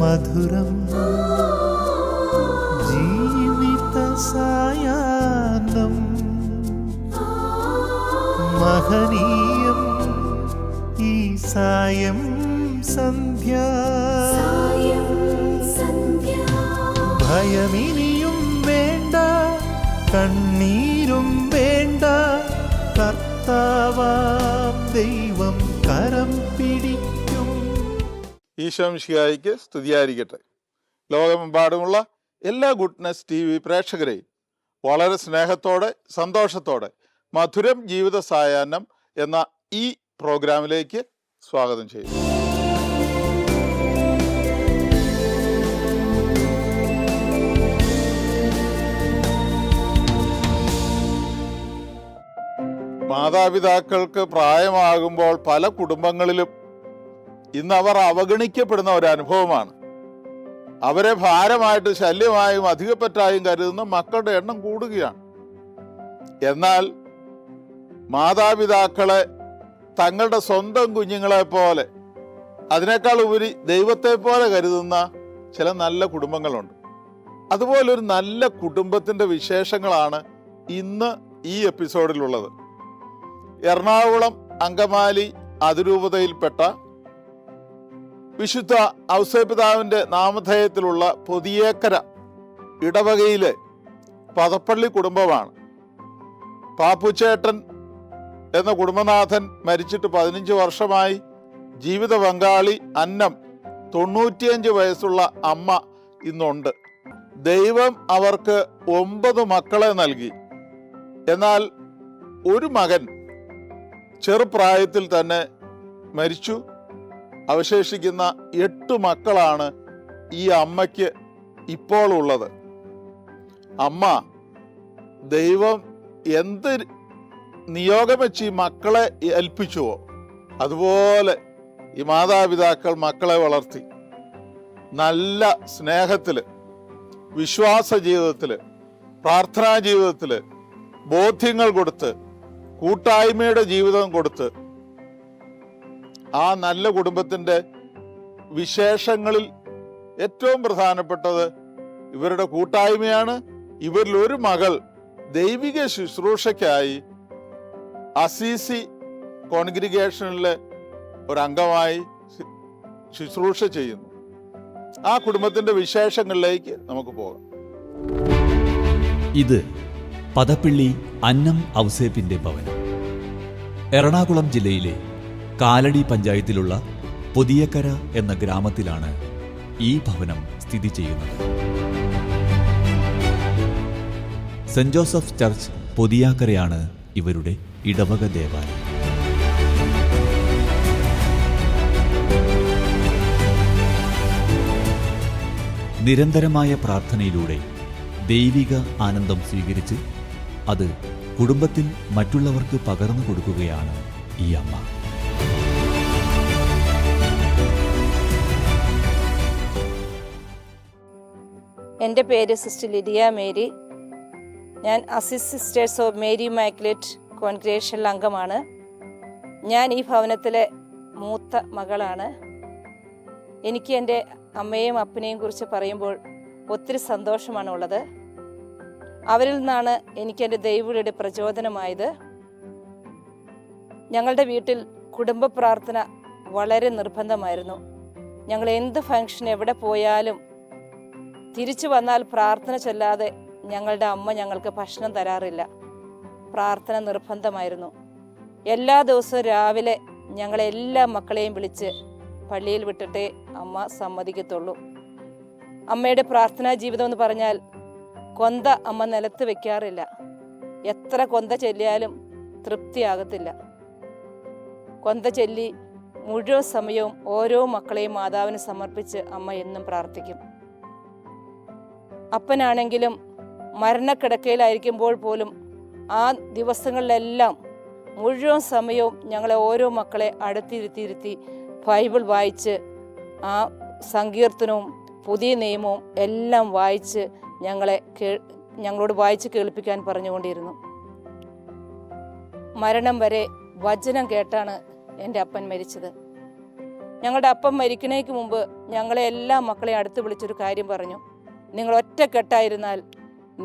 മധുരം ജീവിത സായാഹ്നം മഹനീയം ഈ സായം സന്ധ്യ ഭയമിനിയും വേണ്ട കണ്ണീരും വേണ്ട കർത്താവാം ദൈവം കരം പിടിക്കും. ഈശോ മിശിഹായിക്ക് സ്തുതിയായിരിക്കട്ടെ. ലോകമെമ്പാടുമുള്ള എല്ലാ ഗുഡ്നസ് TV പ്രേക്ഷകരെയും വളരെ സ്നേഹത്തോടെ സന്തോഷത്തോടെ മധുരം ജീവിത സായാഹ്നം എന്ന ഈ പ്രോഗ്രാമിലേക്ക് സ്വാഗതം ചെയ്യുന്നു. മാതാപിതാക്കൾക്ക് പ്രായമാകുമ്പോൾ പല കുടുംബങ്ങളിലും ഇന്ന് അവർ അവഗണിക്കപ്പെടുന്ന ഒരു അനുഭവമാണ്. അവരെ ഭാരമായിട്ട് ശല്യമായും അധികപ്പറ്റായും കരുതുന്ന മക്കളുടെ എണ്ണം കൂടുകയാണ്. എന്നാൽ മാതാപിതാക്കളെ തങ്ങളുടെ സ്വന്തം കുഞ്ഞുങ്ങളെ പോലെ, അതിനേക്കാൾ ഉപരി ദൈവത്തെ പോലെ കരുതുന്ന ചില നല്ല കുടുംബങ്ങളുണ്ട്. അതുപോലൊരു നല്ല കുടുംബത്തിൻ്റെ വിശേഷങ്ങളാണ് ഇന്ന് ഈ എപ്പിസോഡിലുള്ളത്. എറണാകുളം അങ്കമാലി അതിരൂപതയിൽപ്പെട്ട വിശുദ്ധ ഔസേപ്പിതാവിൻ്റെ നാമധേയത്തിലുള്ള പൊതിയേക്കര ഇടവകയിലെ പദപ്പള്ളി കുടുംബമാണ്. പാപ്പുച്ചേട്ടൻ എന്ന കുടുംബനാഥൻ മരിച്ചിട്ട് 15 വർഷമായി. ജീവിത പങ്കാളി അന്നം 95 വയസ്സുള്ള അമ്മ ഇന്നുണ്ട്. ദൈവം അവർക്ക് 9 മക്കളെ നൽകി. എന്നാൽ ഒരു മകൻ ചെറുപ്രായത്തിൽ തന്നെ മരിച്ചു. അവശേഷിക്കുന്ന 8 മക്കളാണ് ഈ അമ്മയ്ക്ക് ഇപ്പോൾ ഉള്ളത്. അമ്മ ദൈവം എന്ത് നിയോഗം വെച്ച് ഈ മക്കളെ ഏൽപ്പിച്ചുവോ അതുപോലെ ഈ മാതാപിതാക്കൾ മക്കളെ വളർത്തി. നല്ല സ്നേഹത്തിൽ, വിശ്വാസ ജീവിതത്തിൽ, പ്രാർത്ഥനാ ജീവിതത്തിൽ ബോധ്യങ്ങൾ കൊടുത്ത്, കൂട്ടായ്മയുടെ ജീവിതം കൊടുത്ത്, ആ നല്ല കുടുംബത്തിൻ്റെ വിശേഷങ്ങളിൽ ഏറ്റവും പ്രധാനപ്പെട്ടത് ഇവരുടെ കൂട്ടായ്മയാണ്. ഇവരിൽ ഒരു മകൾ ദൈവിക ശുശ്രൂഷയ്ക്കായി അസീസി കോൺഗ്രിഗേഷനിലെ ഒരംഗമായി ശുശ്രൂഷ ചെയ്യുന്നു. ആ കുടുംബത്തിൻ്റെ വിശേഷങ്ങളിലേക്ക് നമുക്ക് പോകാം. ഇത് പദപ്പള്ളി അന്നം ഔസേപ്പിന്റെ ഭവനം. എറണാകുളം ജില്ലയിലെ കാലടി പഞ്ചായത്തിലുള്ള പൊതിയക്കര എന്ന ഗ്രാമത്തിലാണ് ഈ ഭവനം സ്ഥിതി ചെയ്യുന്നത്. സെന്റ് ജോസഫ് ചർച്ച് പൊതിയാക്കരയാണ് ഇവരുടെ ഇടവക ദേവാലയം. നിരന്തരമായ പ്രാർത്ഥനയിലൂടെ ദൈവിക ആനന്ദം സ്വീകരിച്ച് അത് കുടുംബത്തിൽ മറ്റുള്ളവർക്ക് പകർന്നു കൊടുക്കുകയാണ് ഈ അമ്മ. എൻ്റെ പേര് സിസ്റ്റർ ലിഡിയ മേരി. ഞാൻ Assisi sisters of Mary Immaculate കോൺഗ്രിഗേഷനിൽ അംഗമാണ്. ഞാൻ ഈ ഭവനത്തിലെ മൂത്ത മകളാണ്. എനിക്ക് എൻ്റെ അമ്മയെയും അപ്പനെയും കുറിച്ച് പറയുമ്പോൾ ഒത്തിരി സന്തോഷമാണുള്ളത്. അവരിൽ നിന്നാണ് എനിക്ക് എൻ്റെ ദൈവവിളിയുടെ പ്രചോദനമായത്. ഞങ്ങളുടെ വീട്ടിൽ കുടുംബ പ്രാർത്ഥന വളരെ നിർബന്ധമായിരുന്നു. ഞങ്ങൾ എന്ത് ഫംഗ്ഷൻ എവിടെ പോയാലും തിരിച്ചു വന്നാൽ പ്രാർത്ഥന ചൊല്ലാതെ ഞങ്ങളുടെ അമ്മ ഞങ്ങൾക്ക് ഭക്ഷണം തരാറില്ല. പ്രാർത്ഥന നിർബന്ധമായിരുന്നു. എല്ലാ ദിവസവും രാവിലെ ഞങ്ങളെല്ലാ മക്കളെയും വിളിച്ച് പള്ളിയിൽ വിട്ടിട്ടേ അമ്മ സമ്മതിക്കത്തുള്ളൂ. അമ്മയുടെ പ്രാർത്ഥനാ ജീവിതം എന്ന് പറഞ്ഞാൽ കൊന്ത അമ്മ നിലത്ത് വെക്കാറില്ല. എത്ര കൊന്ത ചൊല്ലിയാലും തൃപ്തിയാകത്തില്ല. കൊന്ത ചൊല്ലി മുഴുവൻ സമയവും ഓരോ മക്കളെയും മാതാവിന് സമർപ്പിച്ച് അമ്മ എന്നും പ്രാർത്ഥിക്കും. അപ്പനാണെങ്കിലും മരണക്കിടക്കയിലായിരിക്കുമ്പോൾ പോലും ആ ദിവസങ്ങളിലെല്ലാം മുഴുവൻ സമയവും ഞങ്ങളെ ഓരോ മക്കളെ അടുത്തിരുത്തി ബൈബിൾ വായിച്ച് ആ സങ്കീർത്തനവും പുതിയ നിയമവും എല്ലാം വായിച്ച് ഞങ്ങളോട് വായിച്ച് കേൾപ്പിക്കാൻ പറഞ്ഞുകൊണ്ടിരുന്നു. മരണം വരെ വചനം കേട്ടാണ് എൻ്റെ അപ്പൻ മരിച്ചത്. ഞങ്ങളുടെ അപ്പം മരിക്കണേക്ക് മുമ്പ് ഞങ്ങളെ എല്ലാ മക്കളെയും അടുത്ത് വിളിച്ചൊരു കാര്യം പറഞ്ഞു: നിങ്ങൾ ഒറ്റക്കെട്ടായിരുന്നാൽ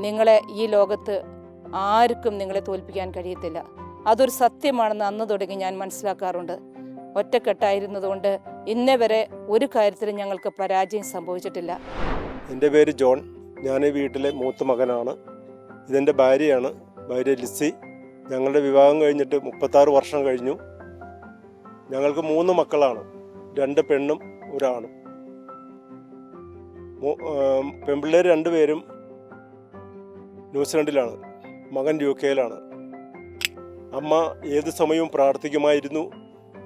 നിങ്ങളെ ഈ ലോകത്ത് ആർക്കും നിങ്ങളെ തോൽപ്പിക്കാൻ കഴിയത്തില്ല. അതൊരു സത്യമാണെന്ന് അന്ന് തുടങ്ങി ഞാൻ മനസ്സിലാക്കാറുണ്ട്. ഒറ്റക്കെട്ടായിരുന്നതുകൊണ്ട് ഇന്നേ വരെ ഒരു കാര്യത്തിലും ഞങ്ങൾക്ക് പരാജയം സംഭവിച്ചിട്ടില്ല. എൻ്റെ പേര് ജോൺ. ഞാൻ വീട്ടിലെ മൂത്ത മകനാണ്. ഇതെൻ്റെ ഭാര്യയാണ്, ഭാര്യ ലിസി. ഞങ്ങളുടെ വിവാഹം കഴിഞ്ഞിട്ട് 36 വർഷം കഴിഞ്ഞു. ഞങ്ങൾക്ക് 3 മക്കളാണ്, 2 പെണ്ണും 1 ആണും. പെൺപിള്ളേർ 2 പേരും ന്യൂസിലൻഡിലാണ്, മകൻ UK-യിലാണ്. അമ്മ ഏത് സമയവും പ്രാർത്ഥിക്കുമായിരുന്നു.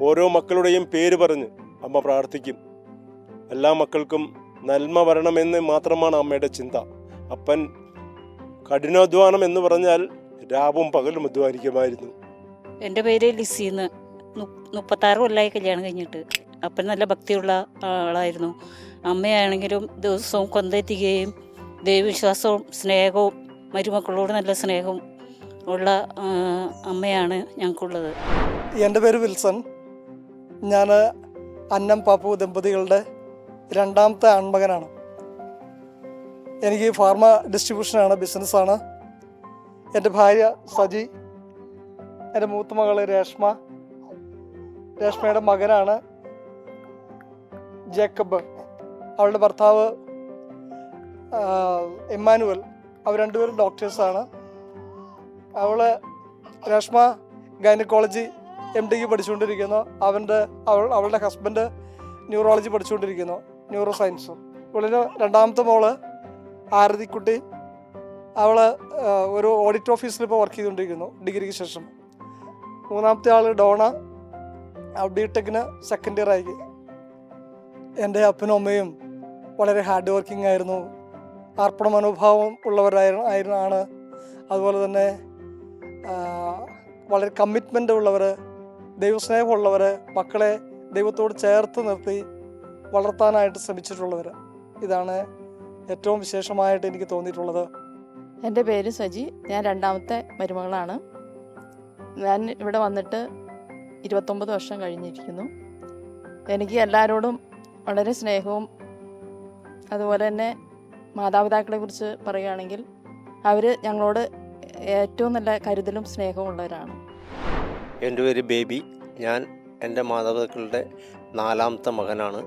ഓരോ മക്കളുടെയും പേര് പറഞ്ഞ് അമ്മ പ്രാർത്ഥിക്കും. എല്ലാ മക്കൾക്കും നന്മ വരണമെന്ന് മാത്രമാണ് അമ്മയുടെ ചിന്ത. അപ്പൻ കഠിനാധ്വാനം എന്ന് പറഞ്ഞാൽ രാവും പകലും അധ്വാനിക്കുമായിരുന്നു. എൻ്റെ പേര് ലിസിന്ന്. 36 കൊല്ലമായി കല്യാണം കഴിഞ്ഞിട്ട്. അപ്പൻ നല്ല ഭക്തിയുള്ള ആളായിരുന്നു. അമ്മയാണെങ്കിലും ദിവസവും കൊന്തെത്തിക്കുകയും ദൈവവിശ്വാസവും സ്നേഹവും മരുമക്കളോട് നല്ല സ്നേഹവും ഉള്ള അമ്മയാണ് ഞങ്ങൾക്കുള്ളത്. എൻ്റെ പേര് വിൽസൺ. ഞാൻ അന്നം പാപ്പു ദമ്പതികളുടെ 2ാമത്തെ ആൺമകനാണ്. എനിക്ക് ഫാർമ ഡിസ്ട്രിബ്യൂഷനാണ്, ബിസിനസ്സാണ്. എൻ്റെ ഭാര്യ സജി, എൻ്റെ മൂത്ത മകൾ രേഷ്മയുടെ മകനാണ് ജേക്കബ്. അവളുടെ ഭർത്താവ് എമ്മാനുവൽ. അവർ 2 പേരും ഡോക്ടേഴ്സാണ്. രേഷ്മ ഗൈനക്കോളജി MDക്ക് പഠിച്ചുകൊണ്ടിരിക്കുന്നു. അവളുടെ ഹസ്ബൻഡ് ന്യൂറോളജി പഠിച്ചുകൊണ്ടിരിക്കുന്നു, ന്യൂറോ സയൻസ്. ഇവളിന് 2ാമത്തെ മോള് ആരതിക്കുട്ടി. അവൾ ഒരു ഓഡിറ്റ് ഓഫീസിൽ ഇപ്പോൾ വർക്ക് ചെയ്തുകൊണ്ടിരിക്കുന്നു ഡിഗ്രിക്ക് ശേഷം. 3ാമത്തെ ആൾ ഡോണ, BTechന് 2nd ഇയർ ആയി. എൻ്റെ അപ്പനും അമ്മയും വളരെ ഹാർഡ് വർക്കിംഗ് ആയിരുന്നു, അർപ്പണ മനോഭാവം ഉള്ളവരാണ്. അതുപോലെ തന്നെ വളരെ കമ്മിറ്റ്മെൻ്റ് ഉള്ളവർ, ദൈവസ്നേഹമുള്ളവർ, മക്കളെ ദൈവത്തോട് ചേർത്ത് നിർത്തി വളർത്താനായിട്ട് ശ്രമിച്ചിട്ടുള്ളവർ. ഇതാണ് ഏറ്റവും വിശേഷമായിട്ട് എനിക്ക് തോന്നിയിട്ടുള്ളത്. എൻ്റെ പേര് സജി. ഞാൻ 2ാമത്തെ മരുമകളാണ്. ഞാൻ ഇവിടെ വന്നിട്ട് 29 വർഷം കഴിഞ്ഞിരിക്കുന്നു. എനിക്ക് എല്ലാവരോടും വളരെ സ്നേഹവും, അതുപോലെ തന്നെ മാതാപിതാക്കളെ കുറിച്ച് പറയുകയാണെങ്കിൽ അവർ ഞങ്ങളോട് ഏറ്റവും നല്ല കരുതലും സ്നേഹവും ഉള്ളവരാണ്. എൻ്റെ പേര് ബേബി. ഞാൻ എൻ്റെ മാതാപിതാക്കളുടെ 4ാമത്തെ മകനാണ്.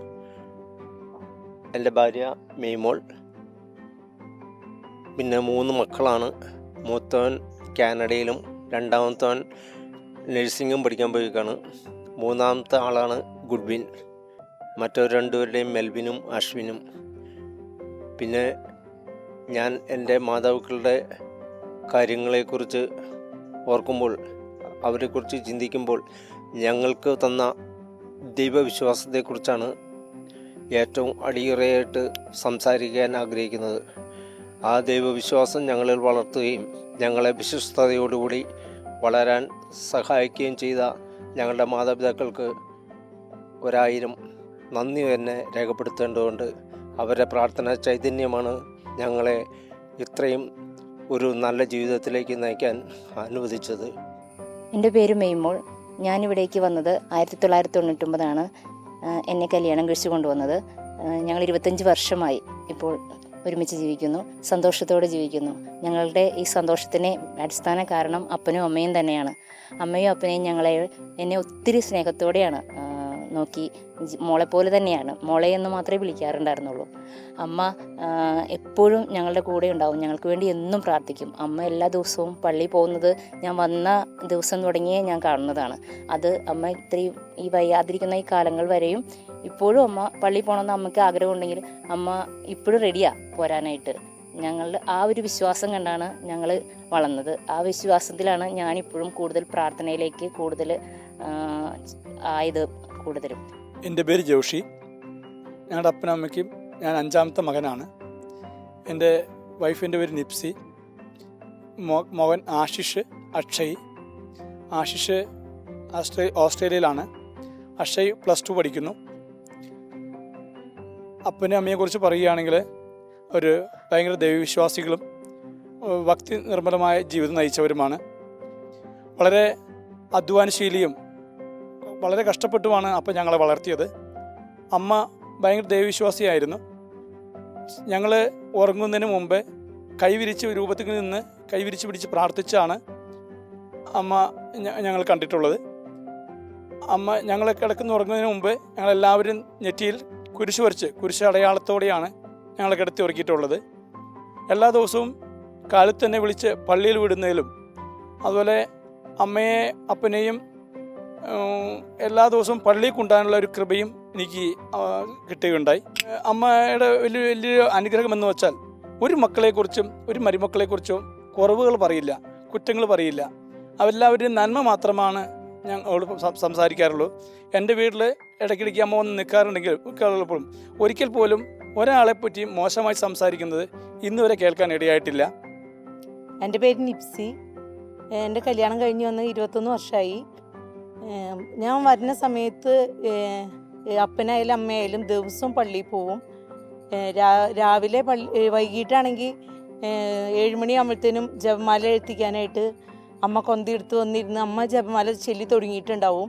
എൻ്റെ ഭാര്യ മെയ്മോൾ. പിന്നെ 3 മക്കളാണ്. മൂത്തവൻ കാനഡയിലും 2ാമത്തവൻ നഴ്സിംഗും പഠിക്കാൻ പോയിക്കാണ്. 3ാമത്തെ ആളാണ് ഗുഡ്വിൻ. മറ്റൊരു 2 പേരുടെയും മെൽവിനും അശ്വിനും. പിന്നെ ഞാൻ എൻ്റെ മാതാപിതാക്കളുടെ കാര്യങ്ങളെക്കുറിച്ച് ഓർക്കുമ്പോൾ, അവരെക്കുറിച്ച് ചിന്തിക്കുമ്പോൾ ഞങ്ങൾക്ക് തന്ന ദൈവവിശ്വാസത്തെക്കുറിച്ചാണ് ഏറ്റവും അടിയറയായിട്ട് സംസാരിക്കാൻ ആഗ്രഹിക്കുന്നത്. ആ ദൈവവിശ്വാസം ഞങ്ങളിൽ വളർത്തുകയും ഞങ്ങളെ വിശ്വസ്തയോടുകൂടി വളരാൻ സഹായിക്കുകയും ചെയ്ത ഞങ്ങളുടെ മാതാപിതാക്കൾക്ക് 1000 നന്ദി തന്നെ രേഖപ്പെടുത്തേണ്ടതുണ്ട്. അവരുടെ പ്രാർത്ഥന ചൈതന്യമാണ് ഞങ്ങളെ ഇത്രയും ഒരു നല്ല ജീവിതത്തിലേക്ക് നയിക്കാൻ അനുവദിച്ചത്. എൻ്റെ പേര് മെയ്മോൾ. ഞാനിവിടേക്ക് വന്നത് 1999 എന്നെ കല്യാണം കഴിച്ചു കൊണ്ടുവന്നത്. ഞങ്ങൾ 25 വർഷമായി ഇപ്പോൾ ഒരുമിച്ച് ജീവിക്കുന്നു, സന്തോഷത്തോടെ ജീവിക്കുന്നു. ഞങ്ങളുടെ ഈ സന്തോഷത്തിന് അടിസ്ഥാന കാരണം അപ്പനും അമ്മയും തന്നെയാണ്. അമ്മയും അപ്പനെയും എന്നെ ഒത്തിരി സ്നേഹത്തോടെയാണ് നോക്കി. മോളെപ്പോലെ തന്നെയാണ്. മോളെ എന്ന് മാത്രമേ വിളിക്കാറുണ്ടായിരുന്നുള്ളൂ. അമ്മ എപ്പോഴും ഞങ്ങളുടെ കൂടെ ഉണ്ടാവും, ഞങ്ങൾക്ക് വേണ്ടി എന്നും പ്രാർത്ഥിക്കും. അമ്മ എല്ലാ ദിവസവും പള്ളിയിൽ പോകുന്നത് ഞാൻ വന്ന ദിവസം തുടങ്ങിയേ ഞാൻ കാണുന്നതാണ്. അത് അമ്മ ഇത്രയും ഈ വയ്യാതിരിക്കുന്ന ഈ കാലങ്ങൾ വരെയും ഇപ്പോഴും അമ്മ പള്ളിയിൽ പോകണമെന്ന് അമ്മയ്ക്ക് ആഗ്രഹമുണ്ടെങ്കിൽ അമ്മ ഇപ്പോഴും റെഡിയാണ് പോരാനായിട്ട്. ഞങ്ങളുടെ ആ ഒരു വിശ്വാസം കണ്ടാണ് ഞങ്ങൾ വളർന്നത്. ആ വിശ്വാസത്തിലാണ് ഞാനിപ്പോഴും കൂടുതൽ പ്രാർത്ഥനയിലേക്ക് കൂടുതൽ ആയത് കൂടുതലും. എൻ്റെ പേര് ജോഷി. ഞങ്ങളുടെ അപ്പനും അമ്മയ്ക്കും ഞാൻ 5ാമത്തെ മകനാണ്. എൻ്റെ വൈഫിൻ്റെ പേര് നിപ്സി. മകൻ ആശിഷ്, അക്ഷയ്. ആശിഷ് ഓസ്ട്രേലിയയിലാണ്. അക്ഷയ് +2 പഠിക്കുന്നു. അപ്പനും അമ്മയെക്കുറിച്ച് പറയുകയാണെങ്കിൽ ഒരു ഭയങ്കര ദൈവവിശ്വാസികളും ഭക്തി നിർമ്മലമായ ജീവിതം നയിച്ചവരുമാണ്. വളരെ അധ്വാനശീലിയും വളരെ കഷ്ടപ്പെട്ടുമാണ് അപ്പം ഞങ്ങളെ വളർത്തിയത്. അമ്മ ഭയങ്കര ദൈവവിശ്വാസിയായിരുന്നു. ഞങ്ങൾ ഉറങ്ങുന്നതിന് മുമ്പ് കൈവിരിച്ച് രൂപത്തിൽ നിന്ന് കൈവിരിച്ച് പിടിച്ച് പ്രാർത്ഥിച്ചാണ് അമ്മ ഞങ്ങൾ കണ്ടിട്ടുള്ളത്. അമ്മ ഞങ്ങൾ കിടക്കുന്ന ഉറങ്ങുന്നതിന് മുമ്പ് ഞങ്ങളെല്ലാവരും നെറ്റിയിൽ കുരിശ് വരച്ച് കുരിശ് അടയാളത്തോടെയാണ് ഞങ്ങൾ കിടത്തി ഉറക്കിയിട്ടുള്ളത്. എല്ലാ ദിവസവും കാലത്ത് തന്നെ വിളിച്ച് പള്ളിയിൽ വിടുന്നതിലും അതുപോലെ അമ്മയെ അപ്പനെയും എല്ലാ ദിവസവും പള്ളിയിൽ കൊണ്ടുപോകാനുള്ള ഒരു കൃപയും എനിക്ക് കിട്ടുകയുണ്ടായി. അമ്മയുടെ വലിയൊരു അനുഗ്രഹം എന്ന് വെച്ചാൽ ഒരു മക്കളെക്കുറിച്ചും ഒരു മരുമക്കളെക്കുറിച്ചും കുറവുകൾ പറയില്ല, കുറ്റങ്ങൾ പറയില്ല. അവരെല്ലാവരും നന്മ മാത്രമാണ് ഞങ്ങളോട് സംസാരിക്കാറുള്ളൂ. എൻ്റെ വീട്ടിൽ ഇടയ്ക്കിടയ്ക്ക് അമ്മ വന്ന് നിൽക്കാറുള്ളപ്പോഴും ഒരിക്കൽ പോലും ഒരാളെപ്പറ്റി മോശമായി സംസാരിക്കുന്നത് ഇന്നുവരെ കേൾക്കാൻ ഇടയായിട്ടില്ല. എൻ്റെ പേര് നിപ്സി. എൻ്റെ കല്യാണം കഴിഞ്ഞ് വന്ന് 21 വർഷമായി. ഞാൻ വരുന്ന സമയത്ത് അപ്പനായാലും അമ്മയായാലും ദിവസവും പള്ളിയിൽ പോവും. രാവിലെ വൈകിട്ടാണെങ്കിൽ 7 മണിയാകുമ്പോഴത്തേനും ജപമാല എഴുത്തിക്കാനായിട്ട് അമ്മ കൊന്തിയെടുത്ത് വന്നിരുന്ന് അമ്മ ജപമാല ചൊല്ലി തുടങ്ങിയിട്ടുണ്ടാവും.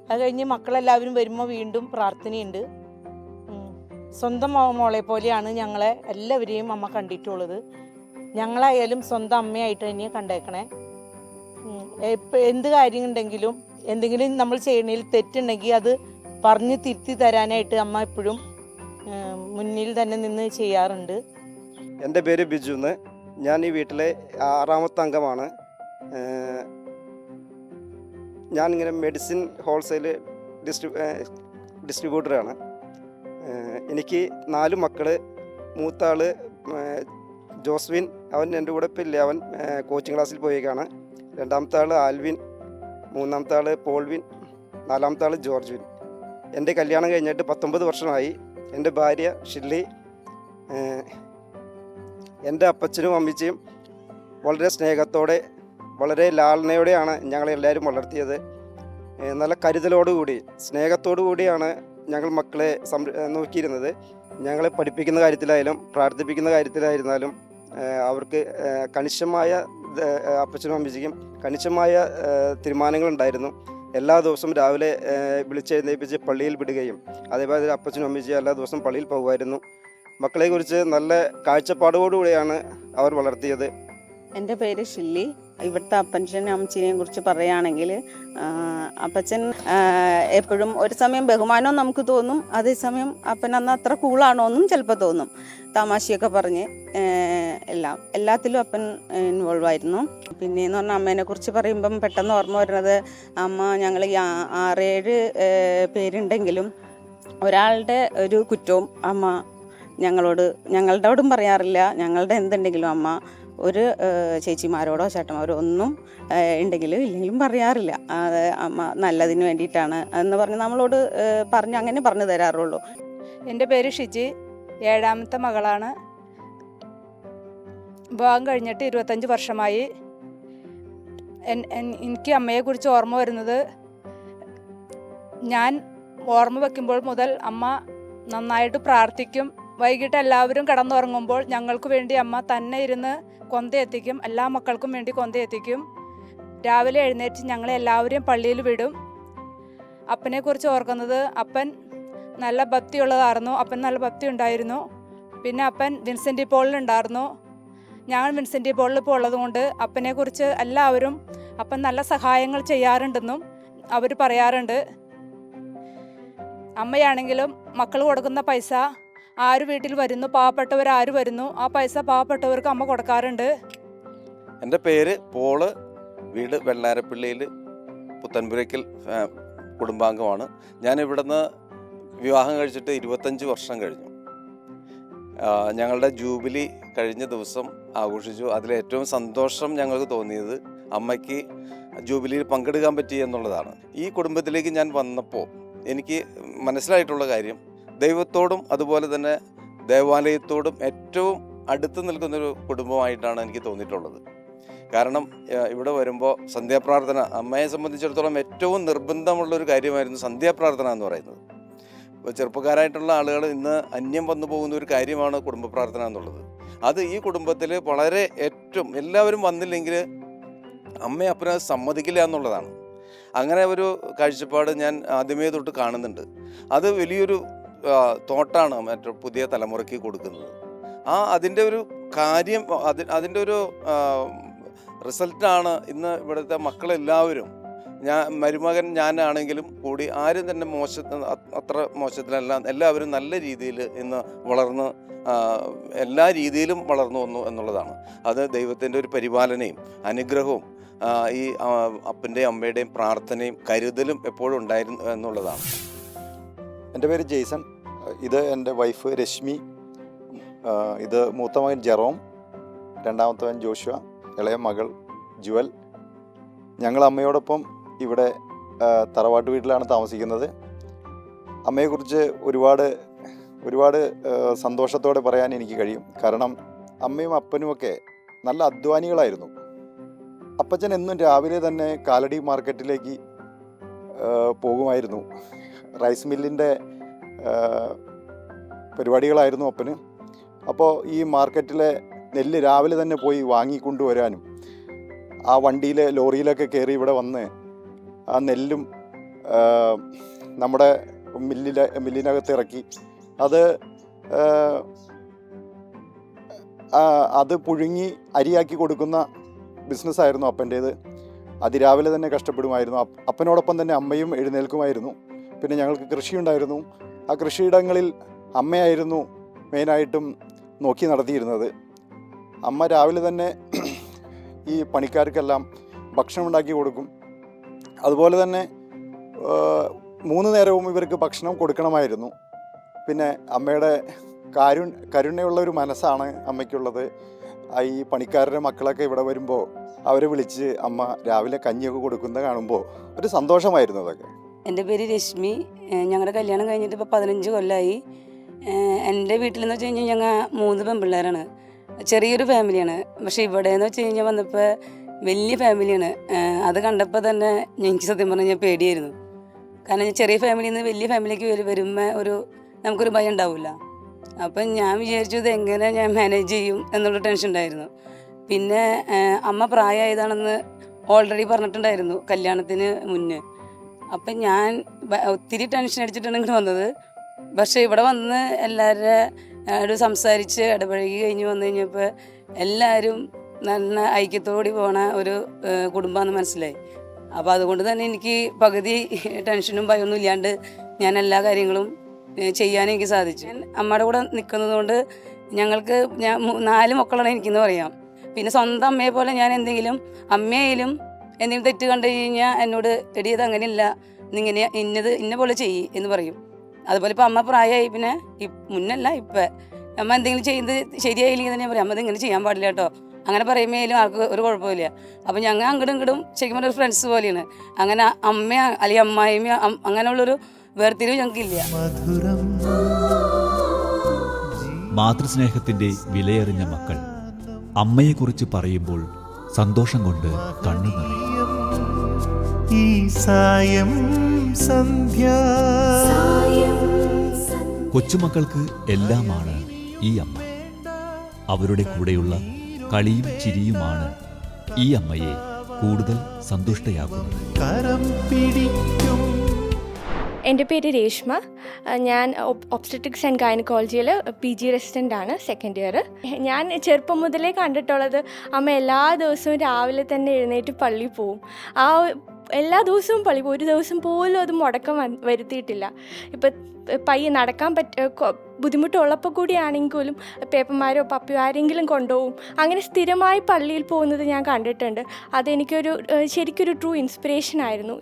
അത് കഴിഞ്ഞ് മക്കളെല്ലാവരും വരുമ്പോൾ വീണ്ടും പ്രാർത്ഥനയുണ്ട്. സ്വന്തം മോളെ പോലെയാണ് ഞങ്ങളെ എല്ലാവരെയും അമ്മ കണ്ടിട്ടുള്ളത്. ഞങ്ങളായാലും സ്വന്തം അമ്മയായിട്ട് തന്നെ കണ്ടേക്കണേ. എന്ത് കാര്യം ഉണ്ടെങ്കിലും എന്തെങ്കിലും നമ്മൾ ചെയ്യണതിൽ തെറ്റുണ്ടെങ്കിൽ അത് പറഞ്ഞ് തിരുത്തി തരാനായിട്ട് അമ്മ എപ്പോഴും മുന്നിൽ തന്നെ നിന്ന് ചെയ്യാറുണ്ട്. എൻ്റെ പേര് ബിജു എന്ന്. ഞാൻ ഈ വീട്ടിലെ 6ാമത്തെ അംഗമാണ്. ഞാനിങ്ങനെ മെഡിസിൻ ഹോൾസെയിൽ ഡിസ്ട്രിബ്യൂട്ടറാണ്. എനിക്ക് 4 മക്കൾ. മൂത്ത ആൾ ജോസ്വിൻ, അവൻ എൻ്റെ കൂടെ ഇപ്പം ഇല്ല, അവൻ കോച്ചിങ് ക്ലാസ്സിൽ പോയേക്കാണ്. 2ാമത്തെ ആൾ ആൽവിൻ, 3ാമത്തെ ആൾ പോൾവിൻ, 4ാമത്തെ ആൾ ജോർജ്വിൻ. എൻ്റെ കല്യാണം കഴിഞ്ഞിട്ട് 19 വർഷമായി. എൻ്റെ ഭാര്യ ഷില്ലി. എൻ്റെ അപ്പച്ചനും അമ്മച്ചിയും വളരെ സ്നേഹത്തോടെ വളരെ ലാളനയോടെയാണ് ഞങ്ങളെല്ലാവരും വളർത്തിയത്. നല്ല കരുതലോടുകൂടി സ്നേഹത്തോടു കൂടിയാണ് ഞങ്ങൾ മക്കളെ നോക്കിയിരുന്നത്. ഞങ്ങളെ പഠിപ്പിക്കുന്ന കാര്യത്തിലായാലും പ്രാർത്ഥിപ്പിക്കുന്ന കാര്യത്തിലായിരുന്നാലും അവർക്ക് കണിശമായ അപ്പച്ചനും അമ്മച്ചിക്കും കണിശമായ തീരുമാനങ്ങളുണ്ടായിരുന്നു. എല്ലാ ദിവസവും രാവിലെ വിളിച്ചെഴുന്നേൽപ്പിച്ച് പള്ളിയിൽ വിടുകയും അതേപോലെ അപ്പച്ചനും അമ്മച്ചിയും എല്ലാ ദിവസവും പള്ളിയിൽ പോകുമായിരുന്നു. മക്കളെക്കുറിച്ച് നല്ല കാഴ്ചപ്പാടോടുകൂടിയാണ് അവർ വളർത്തിയത്. എൻ്റെ പേര് ഷില്ലി. ഇവിടുത്തെ അപ്പച്ചനും അമ്മച്ചിനെയും കുറിച്ച് പറയുകയാണെങ്കിൽ അപ്പച്ചൻ എപ്പോഴും ഒരു സമയം ബഹുമാനവും നമുക്ക് തോന്നും, അതേസമയം അപ്പൻ അന്ന് അത്ര കൂളാണോ എന്നും ചിലപ്പോൾ തോന്നും. തമാശയൊക്കെ പറഞ്ഞ് എല്ലാത്തിലും അപ്പൻ ഇൻവോൾവ് ആയിരുന്നു. പിന്നെയെന്ന് പറഞ്ഞാൽ അമ്മേനെ കുറിച്ച് പറയുമ്പം പെട്ടെന്ന് ഓർമ്മ വരുന്നത്, അമ്മ ഞങ്ങൾ 6-7 പേരുണ്ടെങ്കിലും ഒരാളുടെ ഒരു കുറ്റവും അമ്മ ഞങ്ങളുടെയോടും പറയാറില്ല. ഞങ്ങളുടെ എന്തുണ്ടെങ്കിലും അമ്മ ഒരു ചേച്ചിമാരോടോ ചേട്ടന്മാരോ ഒന്നും ഉണ്ടെങ്കിലും ഇല്ലെങ്കിലും പറയാറില്ല. അത് അമ്മ നല്ലതിന് വേണ്ടിയിട്ടാണ് എന്ന് പറഞ്ഞ് നമ്മളോട് അങ്ങനെ പറഞ്ഞു തരാറുള്ളൂ. എൻ്റെ പേര് ഷിജി, 7ാമത്തെ മകളാണ്. വിവാഹം കഴിഞ്ഞിട്ട് 25 വർഷമായി. എനിക്ക് അമ്മയെക്കുറിച്ച് ഓർമ്മ വരുന്നത്, ഞാൻ ഓർമ്മ വയ്ക്കുമ്പോൾ മുതൽ അമ്മ നന്നായിട്ട് പ്രാർത്ഥിക്കും. വൈകിട്ട് എല്ലാവരും കിടന്നുറങ്ങുമ്പോൾ ഞങ്ങൾക്ക് വേണ്ടി അമ്മ തന്നെ ഇരുന്ന് കൊന്തയെത്തിക്കും. എല്ലാ മക്കൾക്കും വേണ്ടി കൊന്തയെത്തിക്കും. രാവിലെ എഴുന്നേറ്റ് ഞങ്ങളെ എല്ലാവരെയും പള്ളിയിൽ വിടും. അപ്പനെക്കുറിച്ച് ഓർക്കുന്നത്, അപ്പൻ നല്ല ഭക്തിയുള്ളതായിരുന്നു. അപ്പൻ നല്ല ഭക്തി ഉണ്ടായിരുന്നു. പിന്നെ അപ്പൻ വിൻസെൻ്റ് പോളിലുണ്ടായിരുന്നു. ഞങ്ങൾ വിൻസെൻ്റ് പോളിൽ ഇപ്പോൾ ഉള്ളതുകൊണ്ട് അപ്പനെക്കുറിച്ച് എല്ലാവരും അപ്പൻ നല്ല സഹായങ്ങൾ ചെയ്യാറുണ്ടെന്നും അവർ പറയാറുണ്ട്. അമ്മയാണെങ്കിലും മക്കൾ കൊടുക്കുന്ന പൈസ ആര് വീട്ടിൽ വരുന്നു, പാവപ്പെട്ടവരാര് വരുന്നു, ആ പൈസ പാവപ്പെട്ടവർക്ക് അമ്മ കൊടുക്കാറുണ്ട്. എൻ്റെ പേര് പോള്. വീട് വെള്ളാരപ്പള്ളിയിൽ പുത്തൻപുരയ്ക്കൽ കുടുംബാംഗമാണ്. ഞാൻ ഇവിടുന്ന് വിവാഹം കഴിച്ചിട്ട് 25 വർഷം കഴിഞ്ഞു. ഞങ്ങളുടെ ജൂബിലി കഴിഞ്ഞ ദിവസം ആഘോഷിച്ചു. അതിലേറ്റവും സന്തോഷം ഞങ്ങൾക്ക് തോന്നിയത് അമ്മയ്ക്ക് ജൂബിലിയിൽ പങ്കെടുക്കാൻ പറ്റി എന്നുള്ളതാണ്. ഈ കുടുംബത്തിലേക്ക് ഞാൻ വന്നപ്പോൾ എനിക്ക് മനസ്സിലായിട്ടുള്ള കാര്യം, ദൈവത്തോടും അതുപോലെ തന്നെ ദേവാലയത്തോടും ഏറ്റവും അടുത്ത് നിൽക്കുന്നൊരു കുടുംബമായിട്ടാണ് എനിക്ക് തോന്നിയിട്ടുള്ളത്. കാരണം ഇവിടെ വരുമ്പോൾ സന്ധ്യാപ്രാർത്ഥന, അമ്മയെ സംബന്ധിച്ചിടത്തോളം ഏറ്റവും നിർബന്ധമുള്ളൊരു കാര്യമായിരുന്നു സന്ധ്യാപ്രാർത്ഥന എന്ന് പറയുന്നത്. ഇപ്പോൾ ചെറുപ്പക്കാരായിട്ടുള്ള ആളുകൾ ഇന്ന് അന്യം വന്നു പോകുന്ന ഒരു കാര്യമാണ് കുടുംബ പ്രാർത്ഥന എന്നുള്ളത്. അത് ഈ കുടുംബത്തിൽ വളരെ എല്ലാവരും വന്നില്ലെങ്കിൽ അമ്മയെ അപ്പനെ സമ്മതിക്കില്ല എന്നുള്ളതാണ്. അങ്ങനെ ഒരു കാഴ്ചപ്പാട് ഞാൻ ആദ്യമേ തൊട്ട് കാണുന്നുണ്ട്. അത് വലിയൊരു തോട്ടാണ് മറ്റു പുതിയ തലമുറയ്ക്ക് കൊടുക്കുന്നത്. അതിൻ്റെ ഒരു കാര്യം, അതിൻ്റെ ഒരു റിസൾട്ടാണ് ഇന്ന് ഇവിടുത്തെ മക്കളെല്ലാവരും, മരുമകൻ ഞാനാണെങ്കിലും കൂടി ആരും തന്നെ അത്ര മോശത്തിലല്ല, എല്ലാവരും നല്ല രീതിയിൽ ഇന്ന് വളർന്ന് എല്ലാ രീതിയിലും വളർന്നു വന്നു എന്നുള്ളതാണ്. അത് ദൈവത്തിൻ്റെ ഒരു പരിപാലനയും അനുഗ്രഹവും ഈ അപ്പൻ്റെയും അമ്മയുടെയും പ്രാർത്ഥനയും കരുതലും എപ്പോഴും ഉണ്ടായിരുന്നു എന്നുള്ളതാണ്. എൻ്റെ പേര് ജെയ്സൺ, ഇത് എൻ്റെ വൈഫ് രശ്മി, ഇത് മൂത്ത മകൻ ജെറോം, രണ്ടാമത്തവൻ ജോഷുവ, ഇളയ മകൾ ജുവൽ. ഞങ്ങൾ അമ്മയോടൊപ്പം ഇവിടെ തറവാട്ട് വീട്ടിലാണ് താമസിക്കുന്നത്. അമ്മയെക്കുറിച്ച് ഒരുപാട് സന്തോഷത്തോടെ പറയാൻ എനിക്ക് കഴിയും. കാരണം അമ്മയും അപ്പനുമൊക്കെ നല്ല അധ്വാനികളായിരുന്നു. അപ്പച്ചൻ എന്നും രാവിലെ തന്നെ കാലടി മാർക്കറ്റിലേക്ക് പോകുമായിരുന്നു. റൈസ് മില്ലിൻ്റെ പരിപാടികളായിരുന്നു അപ്പന്. അപ്പോൾ ഈ മാർക്കറ്റിലെ നെല്ല് രാവിലെ തന്നെ പോയി വാങ്ങിക്കൊണ്ടുവരാനും ആ വണ്ടിയിലെ ലോറിയിലൊക്കെ കയറി ഇവിടെ വന്ന് ആ നെല്ലും നമ്മുടെ മില്ലിനകത്ത് ഇറക്കി അത് പുഴുങ്ങി അരിയാക്കി കൊടുക്കുന്ന ബിസിനസ്സായിരുന്നു അപ്പൻ്റേത്. അതിരാവിലെ തന്നെ കഷ്ടപ്പെടുമായിരുന്നു. അപ്പനോടൊപ്പം തന്നെ അമ്മയും എഴുന്നേൽക്കുമായിരുന്നു. പിന്നെ ഞങ്ങൾക്ക് കൃഷിയുണ്ടായിരുന്നു. ആ കൃഷിയിടങ്ങളിൽ അമ്മയായിരുന്നു മെയിനായിട്ടും നോക്കി നടത്തിയിരുന്നത്. അമ്മ രാവിലെ തന്നെ ഈ പണിക്കാർക്കെല്ലാം ഭക്ഷണം ഉണ്ടാക്കി കൊടുക്കും. അതുപോലെ തന്നെ 3 നേരവും ഇവർക്ക് ഭക്ഷണം കൊടുക്കണമായിരുന്നു. പിന്നെ അമ്മയുടെ കരുണയുള്ള ഒരു മനസ്സാണ് അമ്മയ്ക്കുള്ളത്. ഈ പണിക്കാരുടെ മക്കളൊക്കെ ഇവിടെ വരുമ്പോൾ അവരെ വിളിച്ച് അമ്മ രാവിലെ കഞ്ഞിയൊക്കെ കൊടുക്കുന്നത് കാണുമ്പോൾ ഒരു സന്തോഷമായിരുന്നു അതൊക്കെ. എൻ്റെ പേര് രശ്മി. ഞങ്ങളുടെ കല്യാണം കഴിഞ്ഞിട്ട് ഇപ്പോൾ 15 കൊല്ലമായി. എൻ്റെ വീട്ടിലെന്ന് വെച്ച് കഴിഞ്ഞാൽ ഞങ്ങൾ 3 പെൺപിള്ളേരാണ്. ചെറിയൊരു ഫാമിലിയാണ്. പക്ഷേ ഇവിടെയെന്ന് വെച്ച് കഴിഞ്ഞാൽ വന്നപ്പോൾ വലിയ ഫാമിലിയാണ്. അത് കണ്ടപ്പോൾ തന്നെ എനിക്ക് സത്യം പറഞ്ഞാൽ പേടിയായിരുന്നു. കാരണം ചെറിയ ഫാമിലിയിൽ നിന്ന് വലിയ ഫാമിലിക്ക് വരുമ്പോൾ നമുക്കൊരു ഭയം ഉണ്ടാവില്ല. അപ്പം ഞാൻ വിചാരിച്ചു ഇത് എങ്ങനെ ഞാൻ മാനേജ് ചെയ്യും എന്നുള്ള ടെൻഷൻ ഉണ്ടായിരുന്നു. പിന്നെ അമ്മ പ്രായമായതാണെന്ന് ഓൾറെഡി പറഞ്ഞിട്ടുണ്ടായിരുന്നു കല്യാണത്തിന് മുന്നേ. അപ്പം ഞാൻ ഒത്തിരി ടെൻഷൻ അടിച്ചിട്ടാണ് ഇങ്ങോട്ട് വന്നത്. പക്ഷേ ഇവിടെ വന്ന് എല്ലാവരുടെ സംസാരിച്ച് ഇടപഴകി കഴിഞ്ഞ് വന്നു കഴിഞ്ഞപ്പോൾ എല്ലാവരും നല്ല ഐക്യത്തോടെ പോണ ഒരു കുടുംബമാണെന്ന് മനസ്സിലായി. അപ്പോൾ അതുകൊണ്ട് തന്നെ എനിക്ക് പകുതി ടെൻഷനും ഭയമൊന്നും ഇല്ലാണ്ട് ഞാൻ എല്ലാ കാര്യങ്ങളും ചെയ്യാൻ എനിക്ക് സാധിച്ചു. അമ്മയുടെ കൂടെ നിൽക്കുന്നത് കൊണ്ട് ഞങ്ങൾക്ക് 4 മക്കളാണ് എനിക്കെന്ന് പറയാം. പിന്നെ സ്വന്തം അമ്മയെ പോലെ ഞാൻ അമ്മയായാലും എന്തെങ്കിലും തെറ്റ് കണ്ടു കഴിഞ്ഞാൽ എന്നോട് എടിയത് അങ്ങനെയല്ല, ഇന്നിങ്ങനെ ഇന്ന പോലെ ചെയ്യ് എന്ന് പറയും. അതുപോലെ ഇപ്പം അമ്മ പ്രായമായി, പിന്നെ മുന്നല്ല ഇപ്പം അമ്മ എന്തെങ്കിലും ചെയ്യുന്നത് ശരിയായില്ലെങ്കിൽ തന്നെ പറയും അമ്മ ഇതിങ്ങനെ ചെയ്യാൻ പാടില്ല കേട്ടോ, അങ്ങനെ പറയുമ്പോഴേലും ആൾക്ക് ഒരു കുഴപ്പമില്ല. അപ്പം ഞങ്ങൾ അങ്ങോട്ടും ഇങ്ങോട്ടും ശരിക്കും പറഞ്ഞ ഒരു ഫ്രണ്ട്സ് പോലെയാണ്. അങ്ങനെ അമ്മ അല്ലെങ്കിൽ അമ്മായിമ്മ അങ്ങനെയുള്ളൊരു വേർതിരിവ് ഞങ്ങൾക്കില്ല. മാതൃസ്നേഹത്തിന്റെ വിലയറിഞ്ഞ മക്കൾ അമ്മയെക്കുറിച്ച് പറയുമ്പോൾ സന്തോഷം കൊണ്ട് കണ്ണു നിറയും. ഈ സായം സന്ധ്യ കൊച്ചുമക്കൾക്ക് എല്ലാമാണ് ഈ അമ്മ. അവരുടെ കൂടെയുള്ള കളിയും ചിരിയുമാണ് ഈ അമ്മയെ കൂടുതൽ സന്തുഷ്ടയാക്കുന്നത്. കരം പിടിക്കും. എൻ്റെ പേര് രേഷ്മ. ഞാൻ ഒബ്സ്റ്ററ്റിക്സ് ആൻഡ് ഗൈനക്കോളജിയിൽ PG റെസിഡൻ്റ് ആണ്, 2nd ഇയർ. ഞാൻ ചെറുപ്പം മുതലേ കണ്ടിട്ടുള്ളത് അമ്മ എല്ലാ ദിവസവും രാവിലെ തന്നെ എഴുന്നേറ്റ് പള്ളിയിൽ പോവും. എല്ലാ ദിവസവും പള്ളി പോകും. ഒരു ദിവസം പോലും അത് മുടക്കം വരുത്തിയിട്ടില്ല. ഇപ്പം പയ്യെ നടക്കാൻ ബുദ്ധിമുട്ടുള്ളപ്പോൾ കൂടിയാണെങ്കിലും പേപ്പന്മാരോ പപ്പിയോ ആരെങ്കിലും കൊണ്ടുപോകും. അങ്ങനെ സ്ഥിരമായി പള്ളിയിൽ പോകുന്നത് ഞാൻ കണ്ടിട്ടുണ്ട്. അതെനിക്കൊരു ശരിക്കൊരു ട്രൂ ഇൻസ്പിറേഷൻ ആയിരുന്നു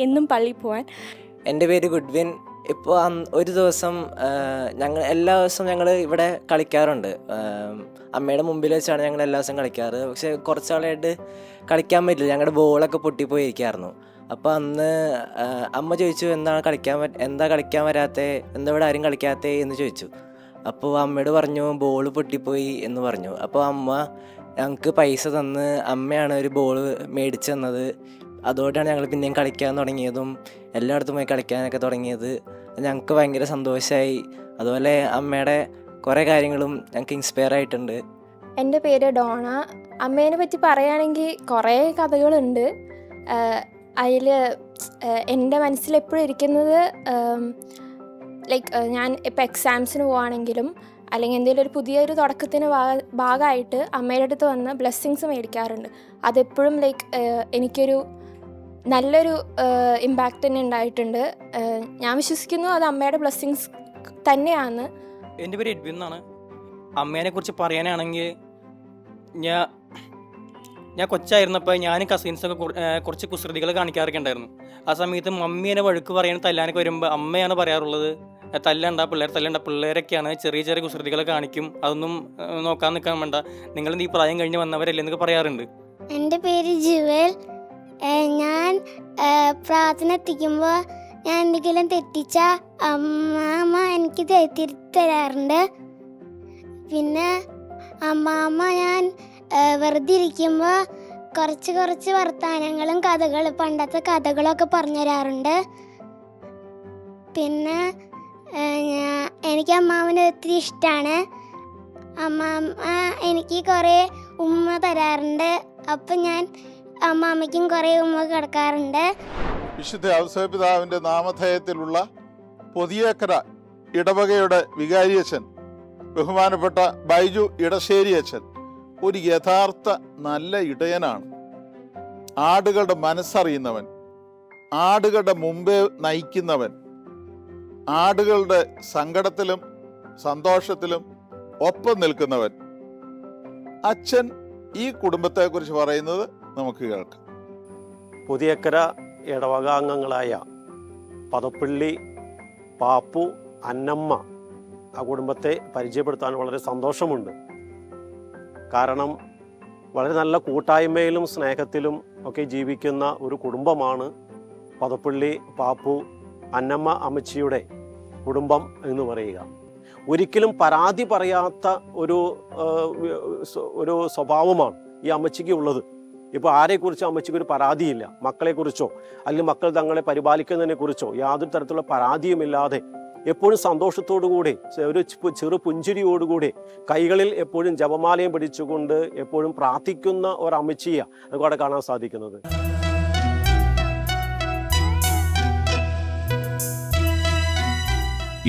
എന്നും പള്ളിയിൽ പോകാൻ. എൻ്റെ പേര് ഗുഡ്വിൻ. ഇപ്പോൾ ഒരു ദിവസം എല്ലാ ദിവസവും ഞങ്ങൾ ഇവിടെ കളിക്കാറുണ്ട്. അമ്മയുടെ മുമ്പിൽ വെച്ചാണ് ഞങ്ങൾ എല്ലാ ദിവസവും കളിക്കാറ്. പക്ഷേ കുറച്ച് നാളായിട്ട് കളിക്കാൻ പറ്റില്ല, ഞങ്ങളുടെ ബോളൊക്കെ പൊട്ടിപ്പോയിരിക്കായിരുന്നു. അപ്പോൾ അന്ന് അമ്മ ചോദിച്ചു എന്താ കളിക്കാൻ വരാത്തേ, എന്താ ഇവിടെ ആരും കളിക്കാത്തേ എന്ന് ചോദിച്ചു. അപ്പോൾ അമ്മയോട് പറഞ്ഞു ബോൾ പൊട്ടിപ്പോയി എന്ന് പറഞ്ഞു. അപ്പോൾ അമ്മ ഞങ്ങൾക്ക് പൈസ തന്ന് അമ്മയാണ് ഒരു ബോൾ മേടിച്ച് തന്നത്. അതോടെയാണ് ഞങ്ങൾ പിന്നെയും കളിക്കാൻ തുടങ്ങിയതും എല്ലായിടത്തും പോയി കളിക്കാനൊക്കെ തുടങ്ങിയത്. ഞങ്ങൾക്ക് ഭയങ്കര സന്തോഷമായി. അതുപോലെ അമ്മയുടെ കുറേ കാര്യങ്ങളും ഞങ്ങൾക്ക് ഇൻസ്പയർ ആയിട്ടുണ്ട്. എൻ്റെ പേര് ഡോണ. അമ്മേനെ പറ്റി പറയുകയാണെങ്കിൽ കുറേ കഥകളുണ്ട്. അതിൽ എൻ്റെ മനസ്സിലെപ്പോഴും ഇരിക്കുന്നത് ലൈക്ക് ഞാൻ ഇപ്പോൾ എക്സാംസിന് പോവുകയാണെങ്കിലും അല്ലെങ്കിൽ എന്തെങ്കിലും ഒരു പുതിയൊരു തുടക്കത്തിന് ഭാഗമായിട്ട് അമ്മയുടെ അടുത്ത് വന്ന് ബ്ലെസ്സിങ്സ് മേടിക്കാറുണ്ട്. അതെപ്പോഴും ലൈക്ക് എനിക്കൊരു നല്ലൊരു ഇമ്പാക്റ്റ് തന്നെ ഉണ്ടായിട്ടുണ്ട്. ഞാൻ വിശ്വസിക്കുന്നു അത് അമ്മയുടെ ബ്ലെസ്സിങ്സ് തന്നെയാണ്. എൻ്റെ പേര് എഡ്വിൻ എന്നാണ്. അമ്മേനെ കുറിച്ച് പറയാനാണെങ്കിൽ ഞാൻ കൊച്ചായിരുന്നപ്പോൾ ഞാൻ കസിൻസൊക്കെ കുറച്ച് കുസൃതികൾ കാണിക്കാറൊക്കെ ഉണ്ടായിരുന്നു. ആ സമയത്ത് മമ്മീനെ വഴുക്ക് പറയാൻ തല്ലാനൊക്കെ വരുമ്പോൾ അമ്മയാണ് പറയാറുള്ളത്, തല്ലണ്ട പിള്ളേരൊക്കെയാണ് ചെറിയ ചെറിയ കുസൃതികൾ കാണിക്കും, അതൊന്നും നോക്കാൻ നിൽക്കാൻ വേണ്ട, നിങ്ങൾ ഈ പ്രായം കഴിഞ്ഞ് വന്നവരല്ലേ എന്നൊക്കെ പറയാറുണ്ട്. എൻ്റെ പേര് ജുവൽ. ഞാൻ പ്രാർത്ഥന എത്തിക്കുമ്പോൾ ഞാൻ എന്തെങ്കിലും തെറ്റിച്ച അമ്മ എനിക്ക് തിരുത്തരാറുണ്ട്. പിന്നെ അമ്മാമ്മ ഞാൻ വെറുതെ ഇരിക്കുമ്പോൾ കുറച്ച് വർത്തമാനങ്ങളും കഥകളും പണ്ടത്തെ കഥകളൊക്കെ പറഞ്ഞു തരാറുണ്ട്. പിന്നെ എനിക്ക് അമ്മാമ്മനെ ഒത്തിരി ഇഷ്ടമാണ്. അമ്മാമ്മ എനിക്ക് കുറേ ഉമ്മ തരാറുണ്ട്. അപ്പം ഞാൻ അമ്മാമ്മയ്ക്കും കുറേ ഉമ്മ കിടക്കാറുണ്ട്. വിശുദ്ധ ഔസേപ്പിതാവിൻ്റെ നാമധേയത്തിലുള്ള പൊതിയേക്കര ഇടവകയുടെ വികാരിയച്ഛൻ ബഹുമാനപ്പെട്ട ബൈജു ഇടശ്ശേരി അച്ഛൻ ഒരു യഥാർത്ഥ നല്ല ഇടയനാണ്. ആടുകളുടെ മനസ്സറിയുന്നവൻ, ആടുകളുടെ മുമ്പേ നയിക്കുന്നവൻ, ആടുകളുടെ സങ്കടത്തിലും സന്തോഷത്തിലും ഒപ്പം നിൽക്കുന്നവൻ. അച്ഛൻ ഈ കുടുംബത്തെക്കുറിച്ച് പറയുന്നത് നമുക്ക് കേൾക്കാം. പുതിയക്കര ഇടവകാംഗങ്ങളായ പദപ്പള്ളി, പാപ്പു, അന്നമ്മ, ആ കുടുംബത്തെ പരിചയപ്പെടുത്താൻ വളരെ സന്തോഷമുണ്ട്. കാരണം വളരെ നല്ല കൂട്ടായ്മയിലും സ്നേഹത്തിലും ഒക്കെ ജീവിക്കുന്ന ഒരു കുടുംബമാണ് പദപ്പള്ളി, പാപ്പു, അന്നമ്മ അമ്മച്ചിയുടെ കുടുംബം എന്ന് പറയുക. ഒരിക്കലും പരാതി പറയാത്ത ഒരു സ്വഭാവമാണ് ഈ അമ്മച്ചിക്ക് ഉള്ളത്. ഇപ്പോൾ ആരെക്കുറിച്ചോ അമ്മച്ചിക്ക് ഒരു പരാതിയില്ല. മക്കളെക്കുറിച്ചോ അല്ലെങ്കിൽ മക്കൾ തങ്ങളെ പരിപാലിക്കുന്നതിനെ കുറിച്ചോ യാതൊരു തരത്തിലുള്ള പരാതിയുമില്ലാതെ എപ്പോഴും സന്തോഷത്തോടുകൂടി ഒരു ചെറു പുഞ്ചിരിയോടുകൂടി കൈകളിൽ എപ്പോഴും ജപമാലയും പിടിച്ചുകൊണ്ട് എപ്പോഴും പ്രാർത്ഥിക്കുന്ന ഒരു അമ്മച്ചിയാണ് നമുക്ക് അവിടെ കാണാൻ സാധിക്കുന്നത്.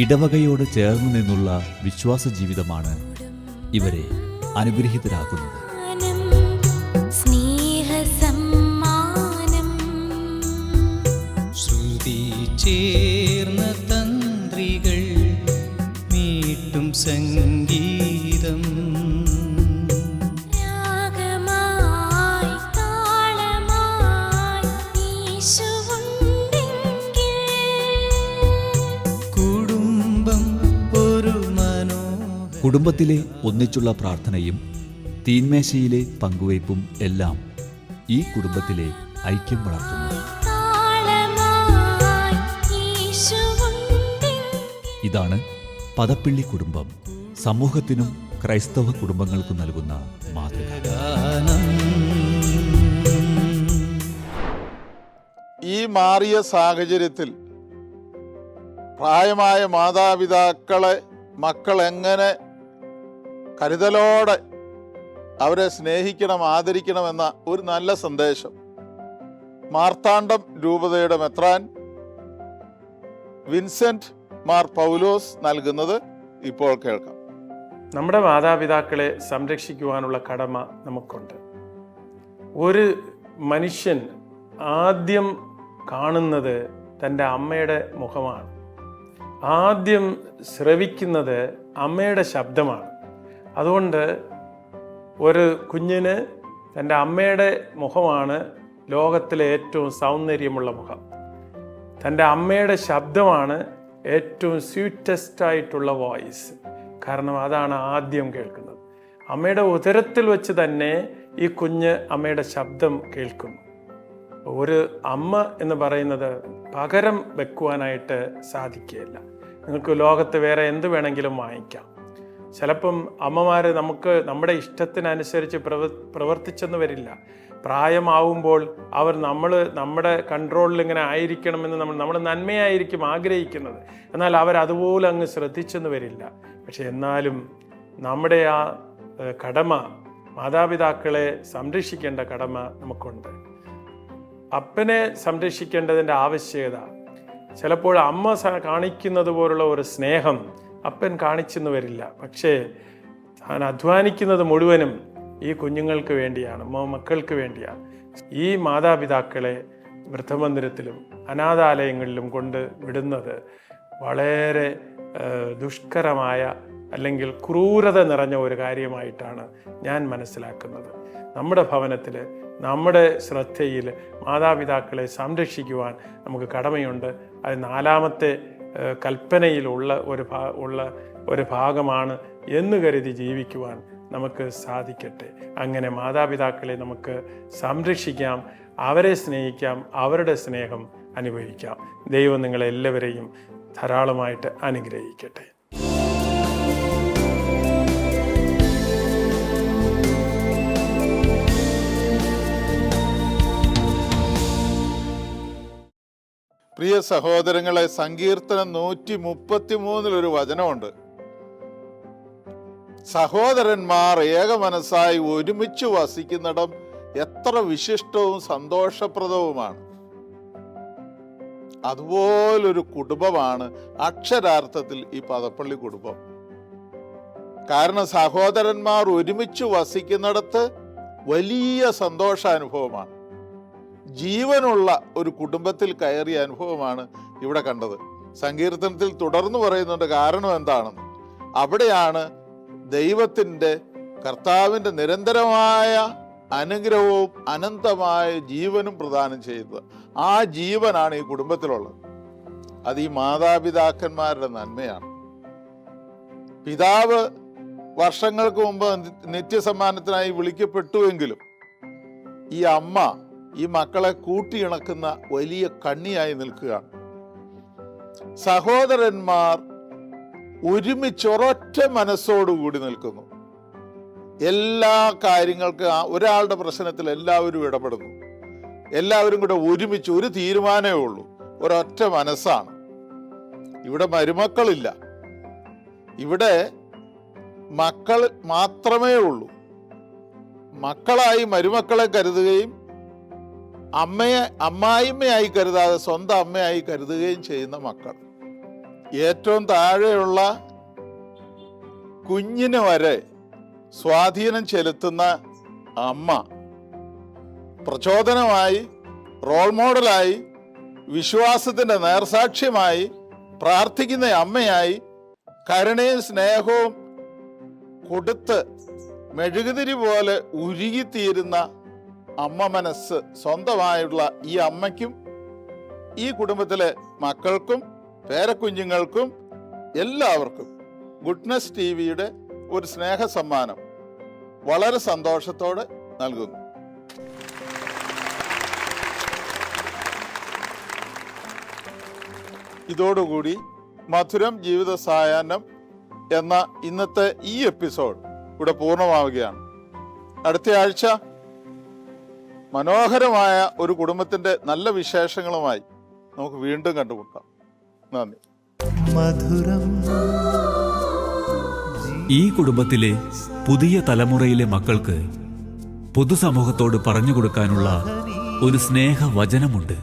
ഇടവകയോട് ചേർന്നു നിന്നുള്ള വിശ്വാസ ജീവിതമാണ് ഇവരെ അനുഗ്രഹീതരാക്കുന്നത്. ശ്രുതി ചേർന്ന തന്ത്രികൾ മീട്ടും സംഗീതം, കുടുംബത്തിലെ ഒന്നിച്ചുള്ള പ്രാർത്ഥനയും തീന്മേശയിലെ പങ്കുവയ്പും എല്ലാം ഈ കുടുംബത്തിലെ ഐക്യം വളർത്തുന്നു. ഇതാണ് പദപ്പിള്ളി കുടുംബം സമൂഹത്തിനും ക്രൈസ്തവ കുടുംബങ്ങൾക്കും നൽകുന്ന മാതൃക. ഈ മാറിയ സാഹചര്യത്തിൽ പ്രായമായ മാതാപിതാക്കളെ മക്കൾ എങ്ങനെ കരുതലോടെ അവരെ സ്നേഹിക്കണം, ആദരിക്കണമെന്ന ഒരു നല്ല സന്ദേശം മാർത്താണ്ഡം രൂപതയുടെ മെത്രാൻ വിൻസെന്റ് മാർ പൗലോസ് നൽകുന്നത് ഇപ്പോൾ കേൾക്കാം. നമ്മുടെ മാതാപിതാക്കളെ സംരക്ഷിക്കുവാനുള്ള കടമ നമുക്കുണ്ട്. ഒരു മനുഷ്യൻ ആദ്യം കാണുന്നത് തൻ്റെ അമ്മയുടെ മുഖമാണ്. ആദ്യം ശ്രവിക്കുന്നത് അമ്മയുടെ ശബ്ദമാണ്. അതുകൊണ്ട് ഒരു കുഞ്ഞിന് തൻ്റെ അമ്മയുടെ മുഖമാണ് ലോകത്തിലെ ഏറ്റവും സൗന്ദര്യമുള്ള മുഖം. തൻ്റെ അമ്മയുടെ ശബ്ദമാണ് ഏറ്റവും സ്വീറ്റസ്റ്റ് ആയിട്ടുള്ള വോയിസ്. കാരണം അതാണ് ആദ്യം കേൾക്കുന്നത്. അമ്മയുടെ ഉദരത്തിൽ വെച്ച് തന്നെ ഈ കുഞ്ഞ് അമ്മയുടെ ശബ്ദം കേൾക്കുന്നു. ഒരു അമ്മ എന്ന് പറയുന്നത് പകരം വെക്കുവാനായിട്ട് സാധിക്കുകയില്ല. നിങ്ങൾക്ക് ലോകത്ത് വേറെ എന്ത് വേണമെങ്കിലും വാങ്ങിക്കാം. ചിലപ്പം അമ്മമാർ നമുക്ക് നമ്മുടെ ഇഷ്ടത്തിനനുസരിച്ച് പ്രവർത്തിച്ചെന്ന് വരില്ല. പ്രായമാവുമ്പോൾ അവർ നമ്മുടെ കൺട്രോളിൽ ഇങ്ങനെ ആയിരിക്കണമെന്ന് നമ്മുടെ നന്മയായിരിക്കും ആഗ്രഹിക്കുന്നത്. എന്നാൽ അവരതുപോലെ അങ്ങ് ശ്രദ്ധിച്ചെന്ന് വരില്ല. പക്ഷെ എന്നാലും നമ്മുടെ ആ കടമ, മാതാപിതാക്കളെ സംരക്ഷിക്കേണ്ട കടമ നമുക്കുണ്ട്. അപ്പനെ സംരക്ഷിക്കേണ്ടതിൻ്റെ ആവശ്യകത, ചിലപ്പോൾ അമ്മ കാണിക്കുന്നത് പോലുള്ള ഒരു സ്നേഹം അപ്പൻ കാണിച്ചെന്ന് വരില്ല. പക്ഷേ താൻ അധ്വാനിക്കുന്നത് മുഴുവനും ഈ കുഞ്ഞുങ്ങൾക്ക് വേണ്ടിയാണ്, മക്കൾക്ക് വേണ്ടിയാണ്. ഈ മാതാപിതാക്കളെ വൃദ്ധമന്ദിരത്തിലും അനാഥാലയങ്ങളിലും കൊണ്ട് വിടുന്നത് വളരെ ദുഷ്കരമായ അല്ലെങ്കിൽ ക്രൂരത നിറഞ്ഞ ഒരു കാര്യമായിട്ടാണ് ഞാൻ മനസ്സിലാക്കുന്നത്. നമ്മുടെ ഭവനത്തിൽ, നമ്മുടെ ശ്രദ്ധയിൽ മാതാപിതാക്കളെ സംരക്ഷിക്കുവാൻ നമുക്ക് കടമയുണ്ട്. അത് 4ാമത്തെ കൽപ്പനയിലുള്ള ഒരു ഭാഗമാണ് എന്ന് കരുതി ജീവിക്കുവാൻ നമുക്ക് സാധിക്കട്ടെ. അങ്ങനെ മാതാപിതാക്കളെ നമുക്ക് സംരക്ഷിക്കാം, അവരെ സ്നേഹിക്കാം, അവരുടെ സ്നേഹം അനുഭവിക്കാം. ദൈവം നിങ്ങളെല്ലാവരെയും ധാരാളമായിട്ട് അനുഗ്രഹിക്കട്ടെ. പ്രിയ സഹോദരങ്ങളെ, സങ്കീർത്തനം 133 ഒരു വചനമുണ്ട്. സഹോദരന്മാർ ഏകമനസ്സായി ഒരുമിച്ച് വസിക്കുന്നിടം എത്ര വിശിഷ്ടവും സന്തോഷപ്രദവുമാണ്. അതുപോലൊരു കുടുംബമാണ് അക്ഷരാർത്ഥത്തിൽ ഈ പദപ്പള്ളി കുടുംബം. കാരണം സഹോദരന്മാർ ഒരുമിച്ച് വസിക്കുന്നിടത്ത് വലിയ സന്തോഷാനുഭവമാണ്. ജീവനുള്ള ഒരു കുടുംബത്തിൽ കയറിയ അനുഭവമാണ് ഇവിടെ കണ്ടത്. സങ്കീർത്തനത്തിൽ തുടർന്ന് പറയുന്നുണ്ട് കാരണം എന്താണെന്ന്. അവിടെയാണ് ദൈവത്തിൻ്റെ, കർത്താവിൻ്റെ നിരന്തരമായ അനുഗ്രഹവും അനന്തമായ ജീവനും പ്രദാനം ചെയ്യുന്നത്. ആ ജീവനാണ് ഈ കുടുംബത്തിലുള്ളത്. അത് ഈ മാതാപിതാക്കന്മാരുടെ നന്മയാണ്. പിതാവ് വർഷങ്ങൾക്ക് മുമ്പ് നിത്യസമ്മാനത്തിനായി വിളിക്കപ്പെട്ടുവെങ്കിലും ഈ അമ്മ ഈ മക്കളെ കൂട്ടിയിണക്കുന്ന വലിയ കണ്ണിയായി നിൽക്കുകയാണ്. സഹോദരന്മാർ ഒരുമിച്ചൊരൊറ്റ മനസ്സോടുകൂടി നിൽക്കുന്നു. എല്ലാ കാര്യങ്ങൾക്കും ഒരാളുടെ പ്രശ്നത്തിൽ എല്ലാവരും ഇടപെടുന്നു. എല്ലാവരും കൂടെ ഒരുമിച്ച് ഒരു തീരുമാനമേ ഉള്ളൂ, ഒരൊറ്റ മനസ്സാണ്. ഇവിടെ മരുമക്കളില്ല, ഇവിടെ മക്കൾ മാത്രമേ ഉള്ളൂ. മക്കളായി മരുമക്കളെ കരുതുകയും അമ്മായിമ്മയായി കരുതാതെ സ്വന്തം അമ്മയായി കരുതുകയും ചെയ്യുന്ന മക്കൾ. ഏറ്റവും താഴെയുള്ള കുഞ്ഞിന് വരെ സ്വാധീനം ചെലുത്തുന്ന അമ്മ, പ്രചോദനമായി, റോൾ മോഡലായി, വിശ്വാസത്തിൻ്റെ നേർസാക്ഷ്യമായി, പ്രാർത്ഥിക്കുന്ന അമ്മയായി, കരുണയും സ്നേഹവും കൊടുത്ത് മെഴുകുതിരി പോലെ ഉരുകിത്തീരുന്ന അമ്മ മനസ്സ് സ്വന്തമായുള്ള ഈ അമ്മയ്ക്കും ഈ കുടുംബത്തിലെ മക്കൾക്കും പേരക്കുഞ്ഞുങ്ങൾക്കും എല്ലാവർക്കും ഗുഡ്നസ് ടിവിയുടെ ഒരു സ്നേഹ സമ്മാനം വളരെ സന്തോഷത്തോടെ നൽകുന്നു. ഇതോടുകൂടി മധുരം ജീവിത സായാഹ്നം എന്ന ഇന്നത്തെ ഈ എപ്പിസോഡ് ഇവിടെ പൂർണ്ണമാവുകയാണ്. അടുത്ത ആഴ്ച മനോഹരമായ ഒരു കുടുംബത്തിന്റെ നല്ല വിശേഷങ്ങളുമായി നമുക്ക് വീണ്ടും കണ്ടുമുട്ടാം. നന്ദി. ഈ കുടുംബത്തിലെ പുതിയ തലമുറയിലെ മക്കൾക്ക് പൊതുസമൂഹത്തോട് പറഞ്ഞു കൊടുക്കാനുള്ള ഒരു സ്നേഹവചനമുണ്ട്.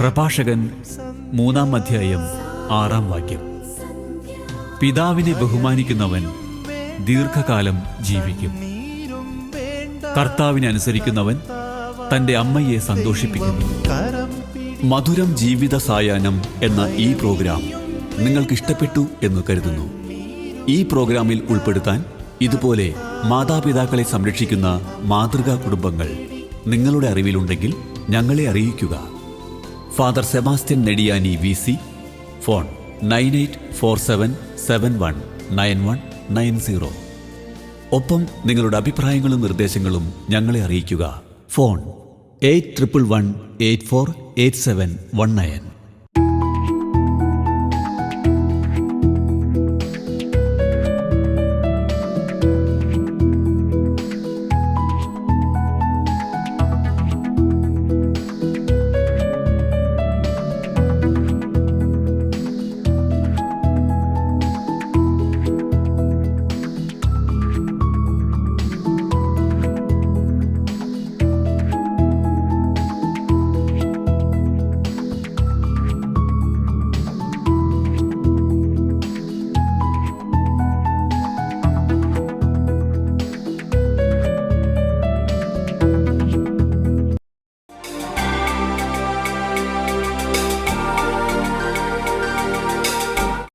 പ്രഭാഷകൻ 3-ാം അധ്യായം 6-ാം വാക്യം. പിതാവിനെ ബഹുമാനിക്കുന്നവൻ ദീർഘകാലം ജീവിക്കും. കർത്താവിനെ അനുസരിക്കുന്നവൻ തൻ്റെ അമ്മയെ സന്തോഷിപ്പിക്കുന്നു. മധുരം ജീവിത സായാഹ്നം എന്ന ഈ പ്രോഗ്രാം നിങ്ങൾക്ക് ഇഷ്ടപ്പെട്ടു എന്ന് കരുതുന്നു. ഈ പ്രോഗ്രാമിൽ ഉൾപ്പെടുത്താൻ ഇതുപോലെ മാതാപിതാക്കളെ സംരക്ഷിക്കുന്ന മാതൃകാ കുടുംബങ്ങൾ നിങ്ങളുടെ അറിവിലുണ്ടെങ്കിൽ ഞങ്ങളെ അറിയിക്കുക. Father Sebastian Nediyani VC, phone 9847719190. ഒപ്പം നിങ്ങളുടെ അഭിപ്രായങ്ങളും നിർദ്ദേശങ്ങളും ഞങ്ങളെ അറിയിക്കുക. ഫോൺ 8111848719.